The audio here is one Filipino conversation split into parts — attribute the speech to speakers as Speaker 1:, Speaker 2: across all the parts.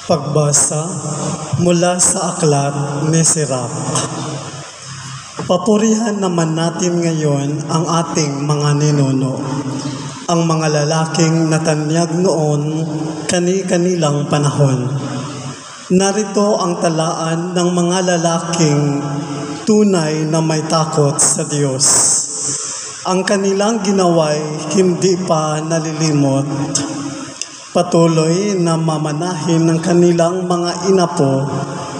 Speaker 1: Pagbasa mula sa aklat ni Sirach. Papurihan naman natin ngayon ang ating mga ninuno, ang mga lalaking natanyag noon kani-kanilang panahon. Narito ang talaan ng mga lalaking tunay na may takot sa Diyos. Ang kanilang ginawa'y hindi pa nalilimot. Patuloy na mamanahin ng kanilang mga inapo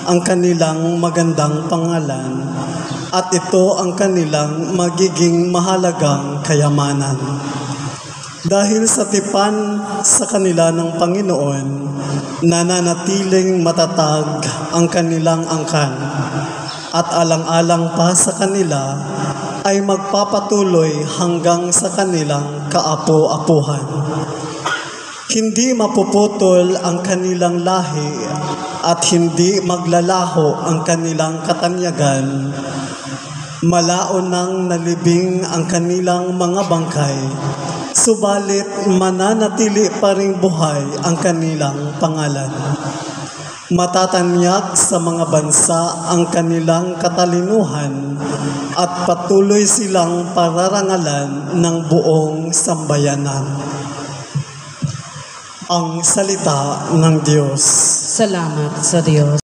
Speaker 1: ang kanilang magandang pangalan, at ito ang kanilang magiging mahalagang kayamanan. Dahil sa tipan sa kanila ng Panginoon, nananatiling matatag ang kanilang angkan, at alang-alang pa sa kanila ay magpapatuloy hanggang sa kanilang kaapo-apuhan. Hindi mapuputol ang kanilang lahi at hindi maglalaho ang kanilang katanyagan. Malaon nang nalibing ang kanilang mga bangkay, subalit mananatili pa ring buhay ang kanilang pangalan. Matatanyag sa mga bansa ang kanilang katalinuhan at patuloy silang pararangalan ng buong sambayanan. Ang salita ng Diyos.
Speaker 2: Salamat sa Diyos.